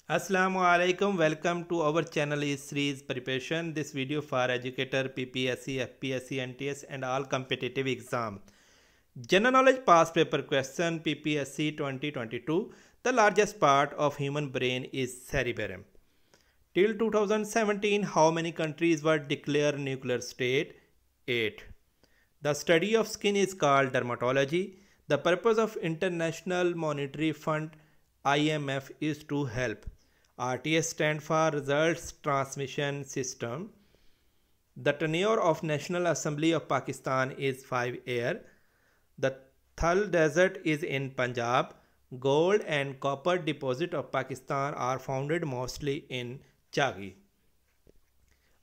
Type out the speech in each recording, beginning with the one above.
Assalamu alaikum. Welcome to our channel is series preparation. This video for educator PPSC, FPSC, NTS and all competitive exam. General knowledge past paper question PPSC 2022. The largest part of human brain is cerebellum. Till 2017, how many countries were declared nuclear state? 8. The study of skin is called dermatology. The purpose of International Monetary Fund IMF is to help. RTS stand for Results Transmission System. The tenure of National Assembly of Pakistan is 5 years. The Thal Desert is in Punjab. Gold and copper deposit of Pakistan are found mostly in Chagi.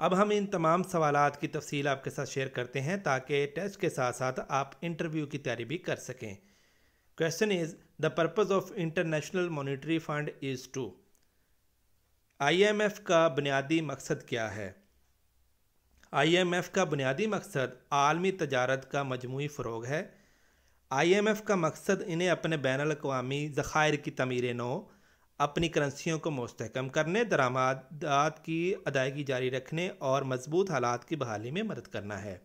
اب ہم ان تمام سوالات کی تفصیل آپ کے ساتھ share کرتے ہیں تاکہ ٹیسٹ کے ساتھ ساتھ آپ انٹرویو کی تیاری بھی کر سکیں. Question is the purpose of International Monetary Fund is to. I M F کا بنیادی مقصد کیا ہے؟ آئی ایم ایف کا بنیادی مقصد عالمی تجارت کا مجموعی فروغ ہے. آئی ایم ایف کا مقصد انہیں اپنے بین الاقوامی ذخائر کی تعمیر نو، اپنی کرنسیوں کو مستحکم کرنے، درآمدات کی ادائیگی جاری رکھنے اور مضبوط حالات کی بحالی میں مدد کرنا ہے.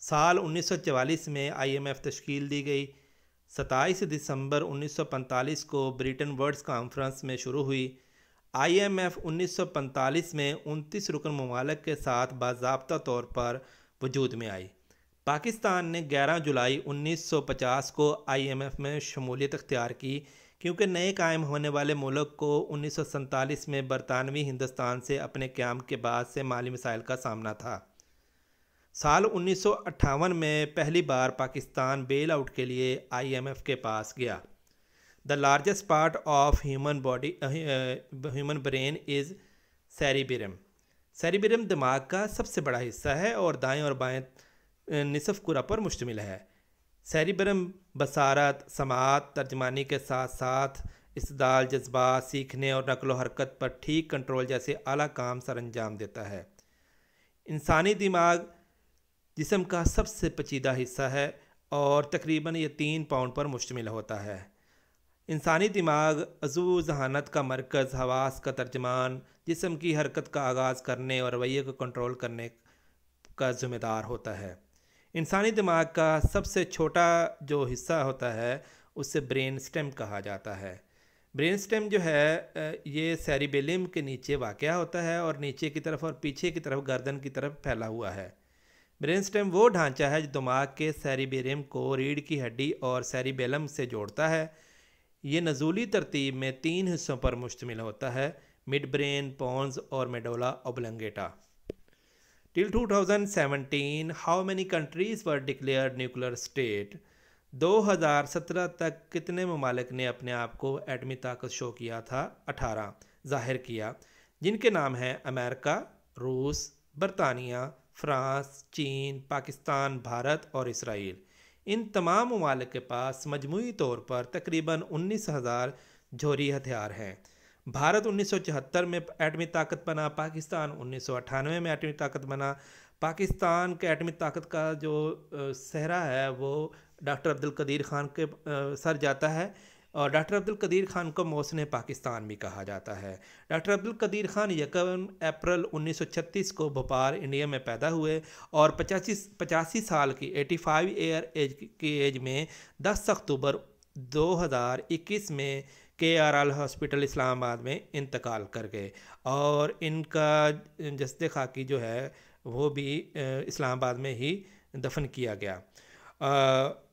سال 1944 میں آئی ایم ایف تشکیل دی گئی. 27 دسمبر 1945 کو بریٹن ورڈز کانفرنس میں شروع ہوئی. آئی ایم ایف 1945 میں 29 رکن ممالک کے ساتھ باضابطہ طور پر وجود میں آئی. پاکستان نے 11 جولائی 1950 کو آئی ایم ایف میں شمولیت اختیار کی کیونکہ نئے قائم ہونے والے ملک کو 1947 میں برطانوی ہندوستان سے اپنے قیام کے بعد سے مالی مسائل کا سامنا تھا. سال 1958 میں پہلی بار پاکستان بیل آؤٹ کے لیے آئی ایم ایف کے پاس گیا. The largest part of human brain is cerebrum. Cerebrum دماغ کا سب سے بڑا حصہ ہے اور دائیں اور بائیں نصف کرہ پر مشتمل ہے. سیریبرم بصارت، سماعت، ترجمانی کے ساتھ ساتھ استدلال، جذبات، سیکھنے اور نقل و حرکت پر ٹھیک کنٹرول جیسے اعلیٰ کام سر انجام دیتا ہے. انسانی دماغ جسم کا سب سے پیچیدہ حصہ ہے اور تقریباً یہ 3 پاؤنڈ پر مشتمل ہوتا ہے. انسانی دماغ عضو ذہانت کا مرکز، حواس کا ترجمان، جسم کی حرکت کا آغاز کرنے اور رویے کو کنٹرول کرنے کا ذمہ دار ہوتا ہے. انسانی دماغ کا سب سے چھوٹا جو حصہ ہوتا ہے اسے برین سٹیم کہا جاتا ہے. برین سٹیم جو ہے یہ سیریبیلم کے نیچے واقع ہوتا ہے اور نیچے کی طرف اور پیچھے کی طرف گردن کی طرف پھیلا ہوا ہے. برین سٹیم وہ ڈھانچہ ہے جو دماغ کے سیریبیلم کو ریڑھ کی ہڈی اور سیریبیلم سے جوڑتا ہے. یہ نزولی ترتیب میں 3 حصوں پر مشتمل ہوتا ہے: مڈ برین، پونز اور medulla اوبلنگیٹا. Till 2017, how many countries were declared nuclear state? 2017 تک کتنے ممالک نے اپنے آپ کو ایٹمی طاقت شو کیا تھا؟ 18 ظاہر کیا، جن کے نام ہیں امریکہ، روس، برطانیہ، فرانس، چین، پاکستان، بھارت اور اسرائیل. ان تمام ممالک کے پاس مجموعی طور پر تقریباً 19,000 جوہری ہتھیار ہیں. بھارت 1974 میں ایٹمی طاقت بنا، پاکستان 1998 میں ایٹمی طاقت بنا. پاکستان کے ایٹمی طاقت کا جو صحرا ہے وہ ڈاکٹر عبدالقدیر خان کے سر جاتا ہے اور ڈاکٹر عبدالقدیر خان کو محسن پاکستان بھی کہا جاتا ہے. ڈاکٹر عبدالقدیر خان 1 اپریل 1936 کو بھوپال انڈیا میں پیدا ہوئے اور 85 سال کی 85 ایئر کی ایج میں 10 اکتوبر 2021 میں کے آر آل ہاسپٹل اسلام آباد میں انتقال کر گئے اور ان کا جسد خاکی جو ہے وہ بھی اسلام آباد میں ہی دفن کیا گیا.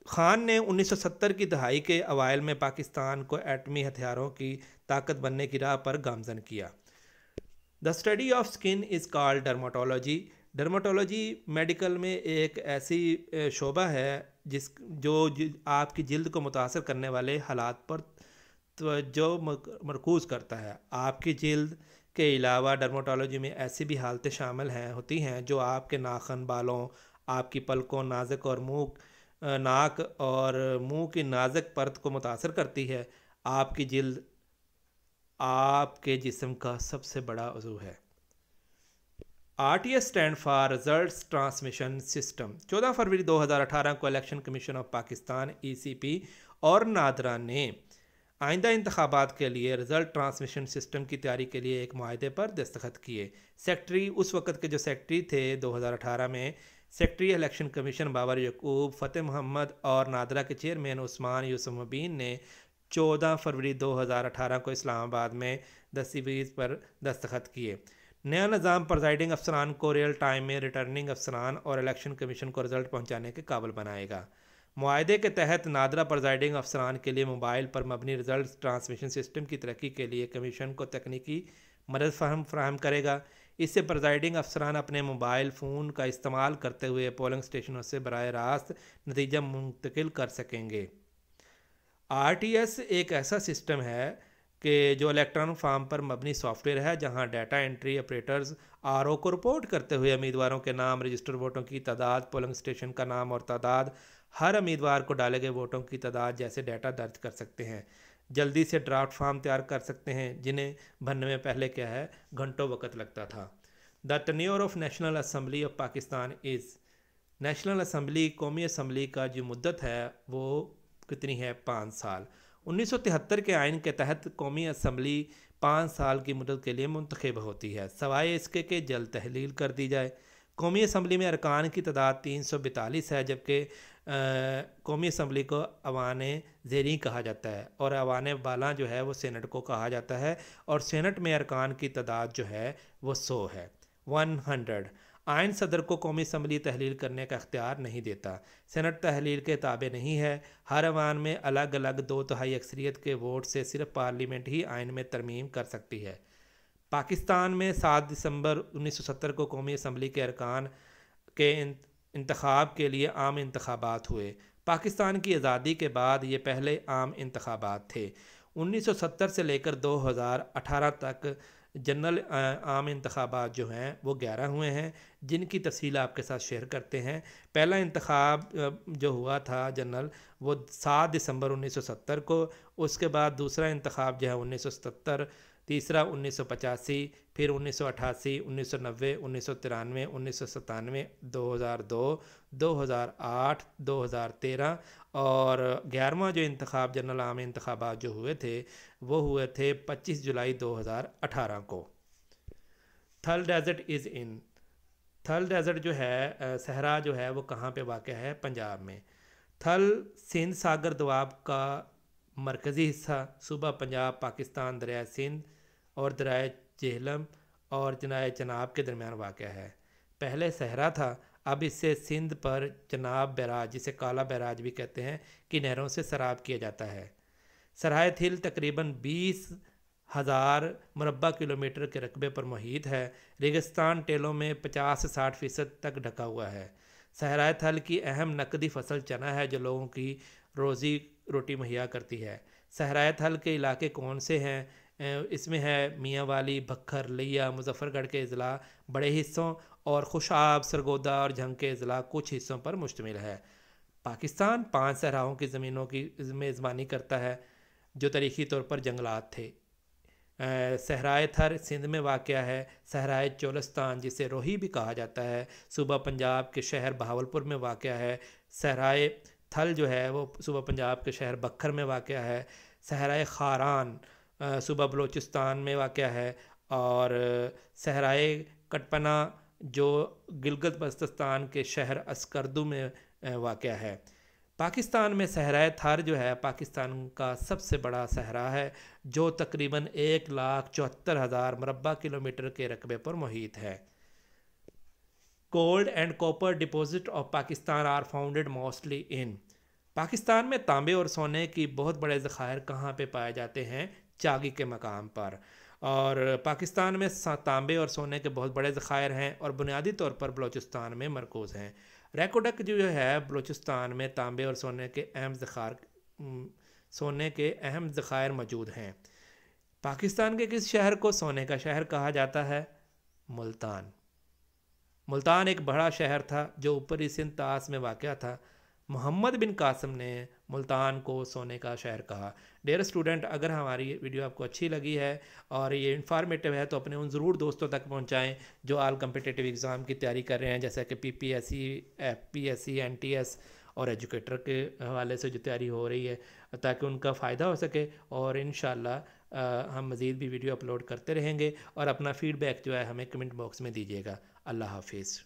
خان نے 1970 کی دہائی کے اوائل میں پاکستان کو ایٹمی ہتھیاروں کی طاقت بننے کی راہ پر گامزن کیا. The study of skin is called dermatology. Dermatology medical میں ایک ایسی شعبہ ہے جو آپ کی جلد کو متاثر کرنے والے حالات پر توجہ مرکوز کرتا ہے. آپ کی جلد کے علاوہ ڈرماٹولوجی میں ایسی بھی حالتیں شامل ہوتی ہیں جو آپ کے ناخن، بالوں، آپ کی پلکوں، نازک اور ناک اور منہ کی نازک پرت کو متاثر کرتی ہے. آپ کی جلد آپ کے جسم کا سب سے بڑا عضو ہے. RTS stand for results transmission system. 14 فروری 2018 کو election commission of Pakistan ECP اور نادرا نے آئندہ انتخابات کے لیے رزلٹ ٹرانسمیشن سسٹم کی تیاری کے لیے ایک معاہدے پر دستخط کیے۔ سیکٹری اس وقت کے جو سیکٹری تھے 2018 میں، سیکٹری الیکشن کمیشن بابر یعقوب، فتح محمد اور نادرا کے چیئرمین عثمان یوسف مبین نے 14 فروری 2018 کو اسلام آباد میں دستاویز پر دستخط کیے۔ نیا نظام پریزائڈنگ افسران کو ریئل ٹائم میں ریٹرننگ افسران اور الیکشن کمیشن کو رزلٹ پہنچانے کے قابل بنائے گا۔ معاہدے کے تحت نادرا پریزائڈنگ افسران کے لیے موبائل پر مبنی رزلٹ ٹرانسمیشن سسٹم کی ترقی کے لیے کمیشن کو تکنیکی مدد فراہم کرے گا۔ اس سے پریزائڈنگ افسران اپنے موبائل فون کا استعمال کرتے ہوئے پولنگ اسٹیشنوں سے براہ راست نتیجہ منتقل کر سکیں گے۔ RTS ایک ایسا سسٹم ہے کہ جو الیکٹرانک فارم پر مبنی سافٹ ویئر ہے، جہاں ڈیٹا انٹری آپریٹرز RO کو رپورٹ کرتے ہوئے امیدواروں کے نام، رجسٹر ووٹوں کی تعداد، پولنگ اسٹیشن کا نام اور تعداد، ہر امیدوار کو ڈالے گئے ووٹوں کی تعداد جیسے ڈیٹا درج کر سکتے ہیں۔ جلدی سے ڈرافٹ فارم تیار کر سکتے ہیں، جنہیں بھرنے میں پہلے کیا ہے گھنٹوں وقت لگتا تھا۔ The tenure of national assembly of Pakistan is, national assembly قومی اسمبلی کا جو مدت ہے وہ کتنی ہے؟ 5 سال۔ 1973 کے آئین کے تحت قومی اسمبلی 5 سال کی مدت کے لیے منتخب ہوتی ہے، سوائے اس کے کہ جلد تحلیل کر دی جائے۔ قومی اسمبلی میں ارکان کی تعداد 342 ہے، جبکہ قومی اسمبلی کو ایوان زیریں کہا جاتا ہے، اور ایوان بالا جو ہے وہ سینٹ کو کہا جاتا ہے، اور سینٹ میں ارکان کی تعداد جو ہے وہ 100 ہے، 100۔ آئین صدر کو قومی اسمبلی تحلیل کرنے کا اختیار نہیں دیتا، سینٹ تحلیل کے تابع نہیں ہے۔ ہر ایوان میں الگ الگ 2/3 اکثریت کے ووٹ سے صرف پارلیمنٹ ہی آئین میں ترمیم کر سکتی ہے۔ پاکستان میں 7 دسمبر 1970 کو قومی اسمبلی کے ارکان کے انتخاب کے لیے عام انتخابات ہوئے۔ پاکستان کی آزادی کے بعد یہ پہلے عام انتخابات تھے۔ 1970 سے لے کر 2018 تک جنرل عام انتخابات جو ہیں وہ 11 ہوئے ہیں، جن کی تفصیل آپ کے ساتھ شیئر کرتے ہیں۔ پہلا انتخاب جو ہوا تھا جنرل وہ 7 دسمبر 1970 کو، اس کے بعد دوسرا انتخاب جو ہے 1977، تیسرا 1985، پھر 1988، 1990، 1993، 1997، 2002، 2008، 2013 اور 11واں جو انتخاب جنرل عام انتخابات جو ہوئے تھے وہ ہوئے تھے 25 جولائی 2018 کو۔ تھل desert is in, Thal desert جو ہے صحرا جو ہے وہ کہاں پہ واقع ہے؟ پنجاب میں۔ تھل سندھ ساگر دواب کا مرکزی حصہ صوبہ پنجاب پاکستان دریائے سندھ اور دریائے جہلم اور دریائے چناب کے درمیان واقع ہے۔ پہلے صحرا تھا، اب اس سے سندھ پر چناب بیراج، جسے کالا بیراج بھی کہتے ہیں، کی نہروں سے سیراب کیا جاتا ہے۔ سرائے تھل تقریباً 20,000 مربع کلومیٹر کے رقبے پر محیط ہے۔ ریگستان ٹیلوں میں 50 سے 60% تک ڈھکا ہوا ہے۔ صحرائے تھل کی اہم نقدی فصل چنا ہے، جو لوگوں کی روزی روٹی مہیا کرتی ہے۔ صحرائے تھل کے علاقے کون سے ہیں؟ اس میں ہے میاں والی، بکھر، لیا، مظفر گڑھ کے اضلاع بڑے حصوں، اور خوشاب، سرگودا اور جھنگ کے اضلاع کچھ حصوں پر مشتمل ہے۔ پاکستان 5 صحراؤں کی زمینوں کی میزبانی کرتا ہے، جو تاریخی طور پر جنگلات تھے۔ صحرائے تھر سندھ میں واقع ہے۔ صحرائے چولستان، جسے روہی بھی کہا جاتا ہے، صوبہ پنجاب کے شہر بہاولپور میں واقع ہے۔ صحرائے تھل جو ہے وہ صوبہ پنجاب کے شہر بکھر میں واقع ہے۔ صحرائے خاران صوبہ بلوچستان میں واقع ہے، اور صحرائے کٹپنا جو گلگت بلتستان کے شہر اسکردو میں واقع ہے۔ پاکستان میں صحرائے تھر جو ہے پاکستان کا سب سے بڑا صحرا ہے، جو تقریباً 1,74,000 مربع کلومیٹر کے رقبے پر محیط ہے۔ Gold and copper deposit of Pakistan are founded mostly in, Pakistan میں تانبے اور سونے کی بہت بڑے ذخائر کہاں پہ پائے جاتے ہیں؟ چاگی کے مقام پر۔ اور پاکستان میں تانبے اور سونے کے بہت بڑے ذخائر ہیں، اور بنیادی طور پر بلوچستان میں مرکوز ہیں۔ ریکوڈک جو ہے بلوچستان میں تانبے اور سونے کے اہم ذخائر موجود ہیں۔ پاکستان کے کس شہر کو سونے کا شہر کہا جاتا ہے؟ ملتان۔ ملتان ایک بڑا شہر تھا جو اوپری سندھ طاس میں واقع تھا۔ محمد بن قاسم نے ملتان کو سونے کا شہر کہا۔ ڈیئر اسٹوڈنٹ، اگر ہماری ویڈیو آپ کو اچھی لگی ہے اور یہ انفارمیٹیو ہے تو اپنے ان ضرور دوستوں تک پہنچائیں جو آل کمپیٹیٹیو ایگزام کی تیاری کر رہے ہیں، جیسا کہ PPSC، FPSC، NTS اور ایجوکیٹر کے حوالے سے جو تیاری ہو رہی ہے تاکہ ان کا فائدہ ہو سکے، اور انشاءاللہ ہم مزید بھی ویڈیو اپلوڈ کرتے رہیں گے، اور اپنا فیڈ بیک جو ہے ہمیں کمنٹ باکس میں دیجیے گا۔ اللہ حافظ۔